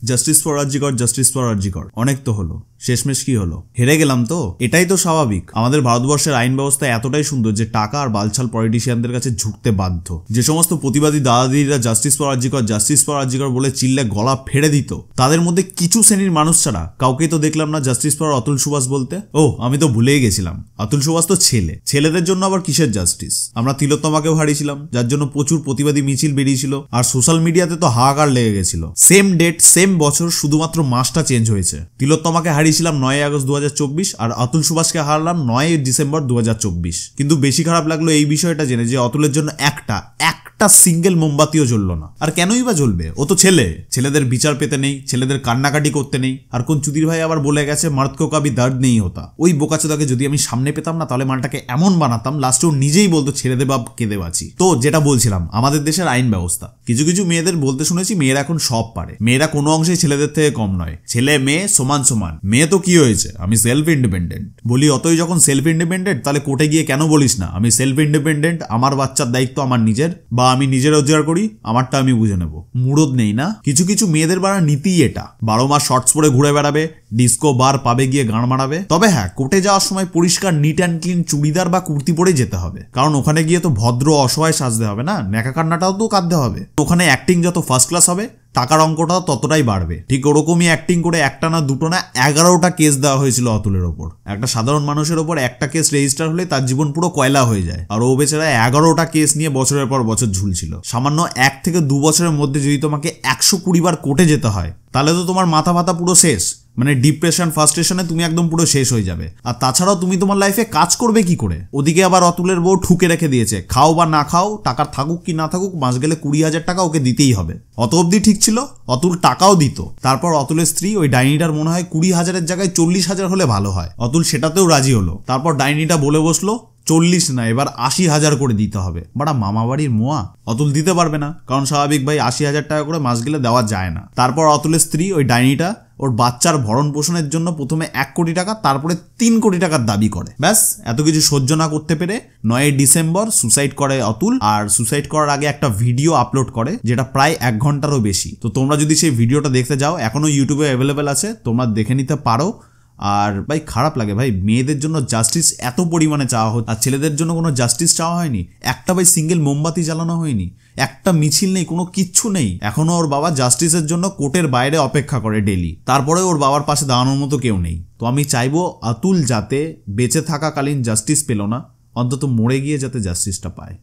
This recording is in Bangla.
Justice for RG Kar, justice for RG Kar, অনেক তো হলো, শেষমেশ কি হলো? হেরে গেলাম তো। এটাই তো স্বাভাবিক। আমাদের ভারতবর্ষের আইন ব্যবস্থা এতটাই সুন্দর যে টাকা আর বালছাল পলিটিশিয়ানদের কাছে ঝুঁকতে বাধ্য। যে সমস্ত প্রতিবাদী দাদাদিরা justice for RG Kar, justice for RG Kar বলে চিল্লে গলা ফেড়ে দিত, তাদের মধ্যে কিছু শ্রেণীর মানুষ ছাড়া কাউকেই তো দেখলাম না জাস্টিস ফর অতুল সুভাষ বলতে। ও, আমি তো ভুলেই গেছিলাম, অতুল সুভাষ তো ছেলে। ছেলেদের জন্য আবার কিসের জাস্টিস? আমরা তিলোত্তমাকেও হারিয়েছিলাম, যার জন্য প্রচুর প্রতিবাদী মিছিল বেরিয়েছিল, আর সোশ্যাল মিডিয়াতে তো হাহাকার লেগে গেছিল। সেম ডেট, সেম বছর, শুধুমাত্র মাসটা চেঞ্জ হয়েছে। তিলোত্তমাকে হারিয়েছিলাম 9 আগস্ট 2024, আর অতুল সুভাষকে হারালাম 9 ডিসেম্বর 2024। কিন্তু বেশি খারাপ লাগলো এই বিষয়টা জেনে যে অতুলের জন্য একটা সিঙ্গেল মোমবাতিও জ্বললো না। আর কেনই বা জ্বলবে? ও তো ছেলে। ছেলেদের বিচার পেতে নেই, ছেলেদের কান্নাকাটি করতে নেই। আর কোন চুদির ভাই আবার বলে গেছে মার্দ কো কভি দর্দ নেই হোতা। ওই বোকাচোদাকে যদি আমি সামনে পেতাম না, তাহলে মালটাকে এমন বানাতাম লাস্টে ও নিজেই বলতো ছেড়ে দে বাপ, কেঁদে বাঁচি। তো যেটা বলছিলাম, আমাদের দেশের আইন ব্যবস্থা, কিছু কিছু মেয়েদের বলতে শুনেছি মেয়েরা এখন সব পারে। মেয়েরা কোনো অংশেই ছেলেদের থেকে কম নয়। ছেলে মেয়ে সমান সমান। মেয়ে তো কি হয়েছে, আমি সেলফ ইন্ডিপেন্ডেন্ট বলি। অতই যখন সেলফ ইন্ডিপেন্ডেন্ট, তাহলে কোর্টে গিয়ে কেন বলিস না আমি সেলফ ইন্ডিপেন্ডেন্ট, আমার বাচ্চার দায়িত্ব আমার নিজের, বা আমি নিজে রোজগার করি, আমারটা আমি বুঝে নেব। মুরদ নেই না? কিছু কিছু মেয়েদের বাড়া নীতিই এটা। 12 মাস শর্টস পরে ঘুরে বেড়াবে, ডিস্কো বার পাবে গিয়ে গান মারাবে। তবে হ্যাঁ, কোর্টে যাওয়ার সময় পরিষ্কার নিট অ্যান্ড ক্লিন চুড়িদার বা কুর্তি পরে যেতে হবে, কারণ ওখানে গিয়ে তো ভদ্র অসহায় সাজতে হবে না, ন্যাকা কান্নাটাও তো কাঁদতে হবে। ওখানে অ্যাক্টিং যত ফার্স্ট ক্লাস হবে, টাকার অঙ্কটাও ততটাই বাড়বে। ঠিক ওরকমই অ্যাক্টিং করে একটা না দুটো না 11টা কেস দেওয়া হয়েছিল অতুলের ওপর। একটা সাধারণ মানুষের ওপর একটা কেস রেজিস্টার হলে তার জীবন পুরো কয়লা হয়ে যায়, আর ও বেচারা 11টা কেস নিয়ে বছরের পর বছর ঝুলছিল। সামান্য 1 থেকে 2 বছরের মধ্যে যদি তোমাকে 120 বার কোর্টে যেতে হয়, তাহলে তো তোমার মাথা ফাতা পুরো শেষ। মানে ডিপ্রেশন, ফার্স্ট্রেশনে তুমি একদম পুরো শেষ হয়ে যাবে। আর তাছাড়াও তুমি তোমার লাইফে কাজ করবে কি করে? ওদিকে আবার অতুলের বউ ঠুকে রেখে দিয়েছে, খাও বা না খাও, টাকা থাকুক কি না থাকুক, মাস গেলে 20,000 টাকা ওকে দিতেই হবে। অত অব্দি ঠিক ছিল, অতুল টাকাও দিত। তারপর অতুলের স্ত্রী ওই ডাইনিটার মনে হয় 20,000-এর জায়গায় 40,000 হলে ভালো হয়। অতুল সেটাতেও রাজি হলো। তারপর ডাইনিটা বলে বসলো 40 না, এবার 80,000 করে দিতে হবে। বাড়া মামা বাড়ির মোয়া। অতুল দিতে পারবে না, কারণ স্বাভাবিক ভাই 80,000 টাকা করে মাস গেলে দেওয়া যায় না। তারপর অতুলের স্ত্রী ওই ডাইনিটা ওর বাচ্চার ভরণ পোষণের জন্য প্রথমে 1 কোটি টাকা, তারপরে 3 কোটি টাকার দাবি করে। ব্যাস, এত কিছু সহ্য না করতে পেরে 9 ডিসেম্বর সুসাইড করে অতুল। আর সুসাইড করার আগে একটা ভিডিও আপলোড করে, যেটা প্রায় 1 ঘন্টারও বেশি। তো তোমরা যদি সেই ভিডিওটা দেখতে যাও, এখনো ইউটিউবে অ্যাভেলেবেল আছে, তোমরা দেখে নিতে পারো। আর ভাই খারাপ লাগে ভাই, মেয়েদের জন্য জাস্টিস এত পরিমাণে চাওয়া হতো, আর ছেলেদের জন্য কোনো জাস্টিস চাওয়া হয়নি। একটা ভাই সিঙ্গেল মোমবাতি জ্বালানো হয়নি, একটা মিছিল নেই, কোনো কিচ্ছু নেই। এখনো ওর বাবা জাস্টিসের জন্য কোর্টের বাইরে অপেক্ষা করে ডেলি। তারপরে ওর বাবার পাশে দাঁড়ানোর মতো কেউ নেই। তো আমি চাইবো অতুল যাতে বেঁচে থাকাকালীন জাস্টিস পেল না, অন্তত মরে গিয়ে যাতে জাস্টিসটা পায়।